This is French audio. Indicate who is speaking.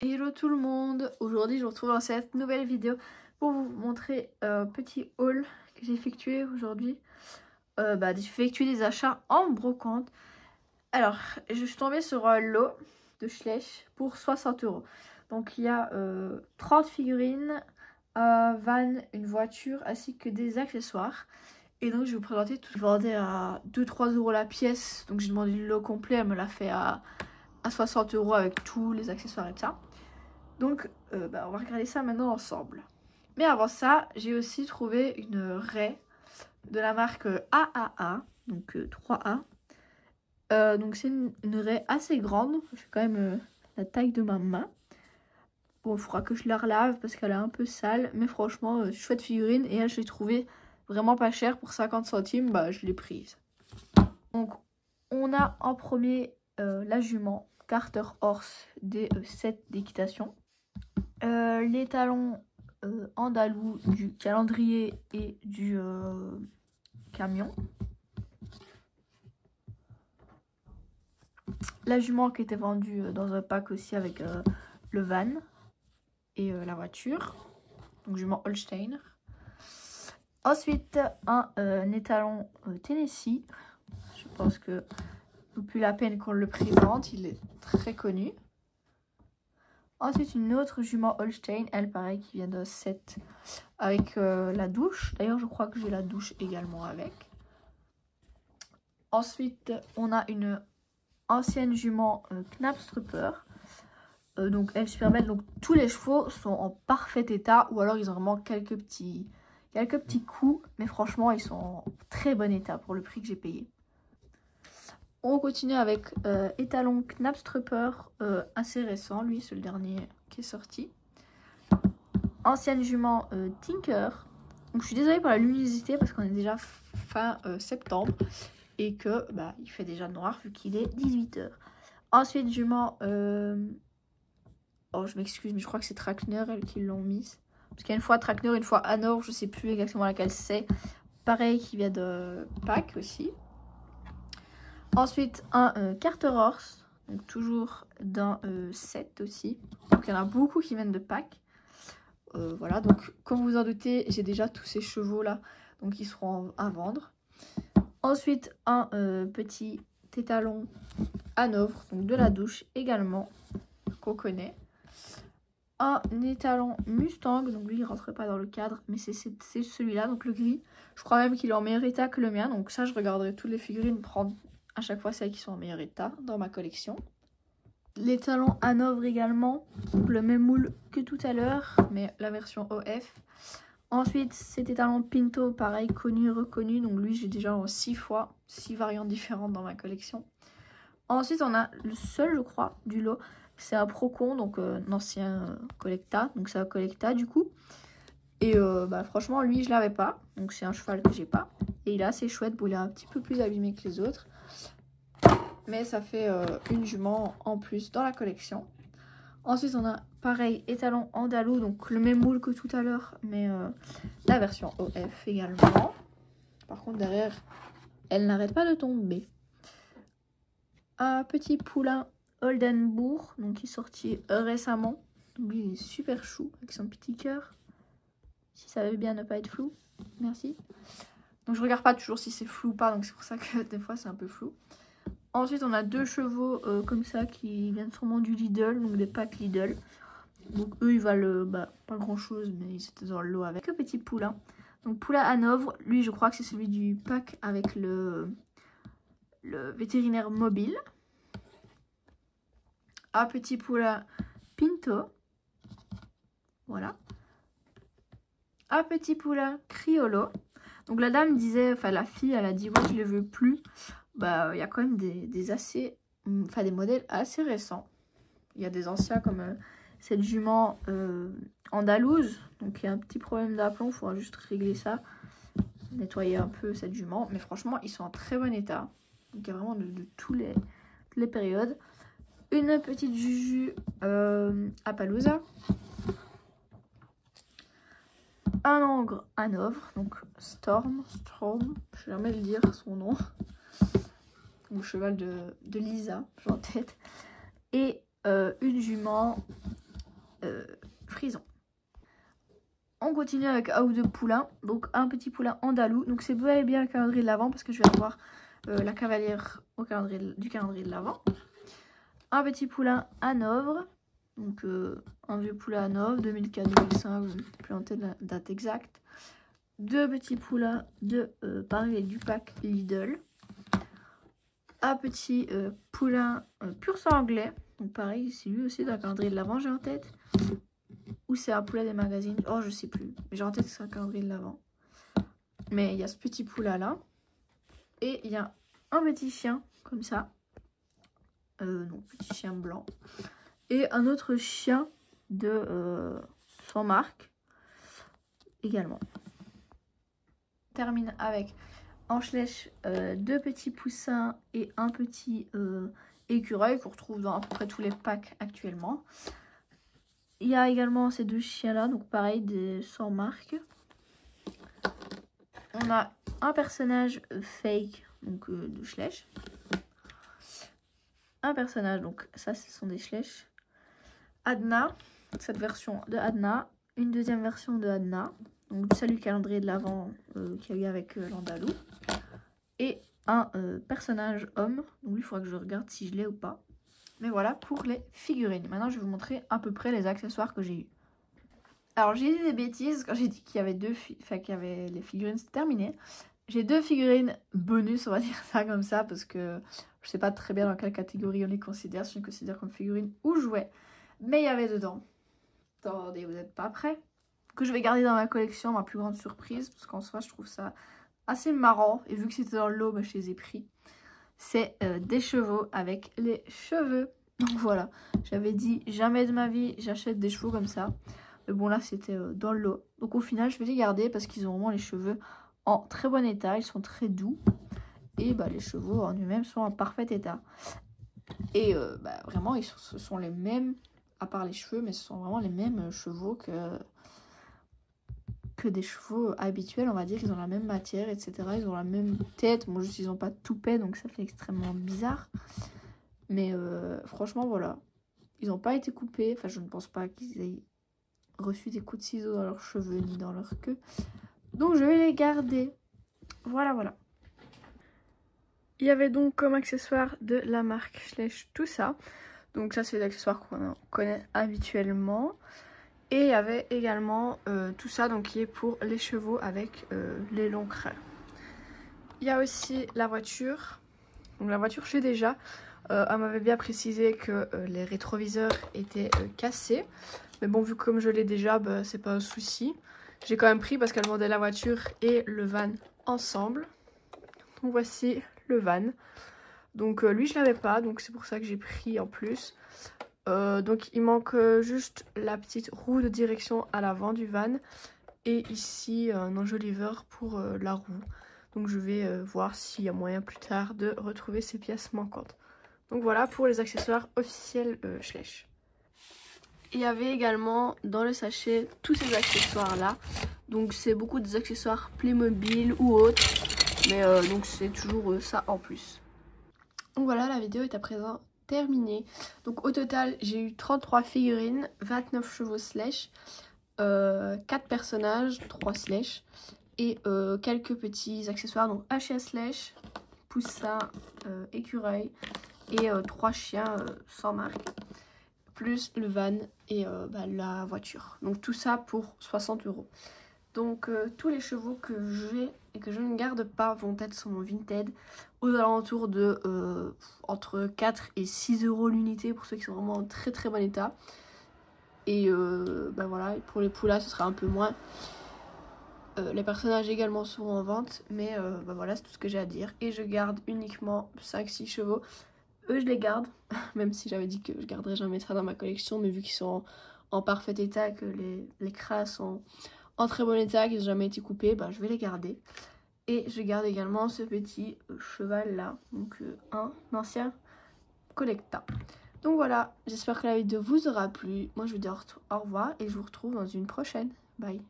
Speaker 1: Hello tout le monde, aujourd'hui je vous retrouve dans cette nouvelle vidéo pour vous montrer un petit haul que j'ai effectué aujourd'hui. J'ai effectué des achats en brocante. Alors, je suis tombée sur un lot de Schleich pour 60 €. Donc il y a 30 figurines, un van, une voiture ainsi que des accessoires. Et donc je vais vous présenter tout. Je vendais à 2-3 € la pièce, donc j'ai demandé le lot complet, elle me l'a fait à 60 € avec tous les accessoires et tout ça. Donc, on va regarder ça maintenant ensemble. Mais avant ça, j'ai aussi trouvé une raie de la marque AAA, donc 3A. Donc c'est une raie assez grande, c'est quand même la taille de ma main. Bon, il faudra que je la relave parce qu'elle est un peu sale, mais franchement, chouette figurine. Et elle, je l'ai trouvée vraiment pas chère pour 50 centimes, je l'ai prise. Donc, on a en premier la jument Carter Horse des sets d'équitation. Les talons andalous du calendrier et du camion. La jument qui était vendue dans un pack aussi avec le van et la voiture. Donc jument Holstein. Ensuite, un étalon Tennessee. Je pense que plus la peine qu'on le présente, il est très connu. Ensuite, une autre jument Holstein, elle pareil, qui vient d'un set avec la douche. D'ailleurs, je crois que j'ai la douche également avec. Ensuite, on a une ancienne jument Knapstrupper. Donc, elle se permet, donc tous les chevaux sont en parfait état, ou alors ils ont vraiment quelques petits coups, mais franchement, ils sont en très bon état pour le prix que j'ai payé. On continue avec étalon Knapstrupper, assez récent, lui c'est le dernier qui est sorti. Ancienne jument Tinker. Donc je suis désolée pour la luminosité parce qu'on est déjà fin septembre et que il fait déjà noir vu qu'il est 18 h. Ensuite jument oh je m'excuse mais je crois que c'est Trackner elle qui l'ont mise. Parce qu'il y a une fois Trackner, une fois Hanovre, je sais plus exactement laquelle c'est. Pareil qui vient de Pack aussi. Ensuite, un Carter Horse, donc toujours d'un set aussi. Donc il y en a beaucoup qui viennent de pack. Voilà, donc comme vous en doutez, j'ai déjà tous ces chevaux là, donc ils seront à vendre. Ensuite, un petit étalon Hanovre, donc de la douche également, qu'on connaît. Un étalon Mustang, donc lui il rentre pas dans le cadre, mais c'est celui-là, donc le gris. Je crois même qu'il est en meilleur état que le mien, donc ça je regarderai toutes les figurines, prendre à chaque fois celles qui sont en meilleur état dans ma collection. Les talons Hanovre également, donc le même moule que tout à l'heure, mais la version OF. Ensuite, cet étalon Pinto, pareil, connu, reconnu, donc lui j'ai déjà en 6 fois, 6 variantes différentes dans ma collection. Ensuite, on a le seul, je crois, du lot, c'est un Procon, donc un ancien Collecta, donc c'est un Collecta du coup. Et franchement, lui je l'avais pas, donc c'est un cheval que j'ai pas. Et il est assez chouette, bon il est un petit peu plus abîmé que les autres. Mais ça fait une jument en plus dans la collection. Ensuite, on a pareil, étalon andalou, donc le même moule que tout à l'heure, mais la version OF également. Par contre, derrière, elle n'arrête pas de tomber. Un petit poulain Oldenbourg, donc qui est sorti récemment. Donc lui, il est super chou avec son petit cœur. Si ça veut bien ne pas être flou, merci. Donc je regarde pas toujours si c'est flou ou pas, donc c'est pour ça que des fois c'est un peu flou. Ensuite, on a deux chevaux comme ça qui viennent sûrement du Lidl, donc des packs Lidl. Donc eux, ils valent pas grand chose, mais ils étaient dans le lot avec un petit poulain. Donc poulain Hanovre, lui, je crois que c'est celui du pack avec le vétérinaire mobile. Un petit poulain Pinto. Voilà. Un petit poulain Criollo. Donc la dame disait, enfin la fille, elle a dit, ouais, je les veux plus. Il y a quand même des modèles assez récents. Il y a des anciens comme cette jument andalouse. Donc il y a un petit problème d'aplomb, il faudra juste régler ça. Nettoyer un peu cette jument. Mais franchement, ils sont en très bon état. Donc il y a vraiment de toutes les périodes. Une petite juju Appaloosa. Un angre Hanovre, donc Storm, je sais jamais le dire son nom. Le cheval de Lisa, j'ai en tête. Et une jument frison. On continue avec un ou deux poulains. Donc un petit poulain andalou. Donc c'est bel et bien le calendrier de l'Avent parce que je vais avoir la cavalière du calendrier de l'Avent. Un petit poulain Hanovre. Donc un vieux poulain Hanovre, 2004-2005, je ne sais plus en tête la date exacte. Deux petits poulains de pareil du pack Lidl. Un petit poulain pur sang anglais. Donc pareil, c'est lui aussi dans le calendrier de l'Avent, j'ai en tête. Ou c'est un poulet des magazines. Oh, je sais plus. Mais j'ai en tête que c'est un calendrier de l'Avent. Mais il y a ce petit poulet là. Et il y a un petit chien, comme ça. Donc, petit chien blanc. Et un autre chien de sans marque. Également. On termine avec en Schleich deux petits poussins et un petit écureuil qu'on retrouve dans à peu près tous les packs actuellement. Il y a également ces deux chiens là, donc pareil, des sans marque. On a un personnage fake, donc de Schleich. Un personnage, donc ça ce sont des Schleich. Adna, cette version de Adna. Une deuxième version de Adna. Donc salut calendrier de l'Avent qu'il y a eu avec l'Andalou. Et un personnage homme. Donc lui il faudra que je regarde si je l'ai ou pas. Mais voilà pour les figurines. Maintenant, je vais vous montrer à peu près les accessoires que j'ai eu. Alors, j'ai dit des bêtises quand j'ai dit qu'il y avait qu'il y avait les figurines terminées. J'ai deux figurines bonus, on va dire ça comme ça, parce que je sais pas très bien dans quelle catégorie on les considère, si on les considère comme figurines ou jouets. Mais il y avait dedans. Attendez, vous n'êtes pas prêts? Que je vais garder dans ma collection, ma plus grande surprise, parce qu'en soi, je trouve ça assez marrant. Et vu que c'était dans le lot, bah, je les ai pris. C'est des chevaux avec les cheveux. Donc voilà, j'avais dit jamais de ma vie j'achète des chevaux comme ça. Mais bon là c'était dans le lot. Donc au final je vais les garder parce qu'ils ont vraiment les cheveux en très bon état. Ils sont très doux. Et bah, les chevaux en eux-mêmes sont en parfait état. Et bah, vraiment ce sont les mêmes, à part les cheveux, mais ce sont vraiment les mêmes chevaux que des chevaux habituels, on va dire. Ils ont la même matière, etc. Ils ont la même tête. Bon, juste ils n'ont pas de toupet, donc ça fait extrêmement bizarre. Mais franchement, voilà. Ils n'ont pas été coupés. Enfin, je ne pense pas qu'ils aient reçu des coups de ciseaux dans leurs cheveux ni dans leur queue. Donc, je vais les garder. Voilà, voilà. Il y avait donc comme accessoire de la marque Schleich tout ça. Donc ça, c'est des accessoires qu'on connaît habituellement. Et il y avait également tout ça donc qui est pour les chevaux avec les longs crins. Il y a aussi la voiture. Donc la voiture, je l'ai déjà. Elle m'avait bien précisé que les rétroviseurs étaient cassés. Mais bon, vu comme je l'ai déjà, bah, c'est pas un souci. J'ai quand même pris parce qu'elle vendait la voiture et le van ensemble. Donc voici le van. Donc lui, je l'avais pas. Donc c'est pour ça que j'ai pris en plus. Donc il manque juste la petite roue de direction à l'avant du van et ici un enjoliveur pour la roue. Donc je vais voir s'il y a moyen plus tard de retrouver ces pièces manquantes. Donc voilà pour les accessoires officiels Schleich. Il y avait également dans le sachet tous ces accessoires là. Donc c'est beaucoup des accessoires Playmobil ou autres. Mais donc c'est toujours ça en plus. Donc voilà, la vidéo est à présent terminée. Donc au total j'ai eu 33 figurines, 29 chevaux Schleich, 4 personnages, 3 Schleich et quelques petits accessoires, donc un chien Schleich, poussin, écureuil et 3 chiens sans marque, plus le van et bah, la voiture. Donc tout ça pour 60 €. Donc tous les chevaux que j'ai et que je ne garde pas vont être sur mon Vinted aux alentours de entre 4 et 6 € l'unité pour ceux qui sont vraiment en très très bon état. Et bah voilà, pour les poulas ce sera un peu moins. Les personnages également seront en vente, mais bah voilà, c'est tout ce que j'ai à dire. Et je garde uniquement 5-6 chevaux. Eux je les garde, même si j'avais dit que je garderais jamais ça dans ma collection, mais vu qu'ils sont en parfait état, que les crasses sont en très bon état, qu'ils n'ont jamais été coupés, bah, je vais les garder. Et je garde également ce petit cheval là, donc un ancien collecta. Donc voilà, j'espère que la vidéo vous aura plu. Moi je vous dis au revoir et je vous retrouve dans une prochaine. Bye.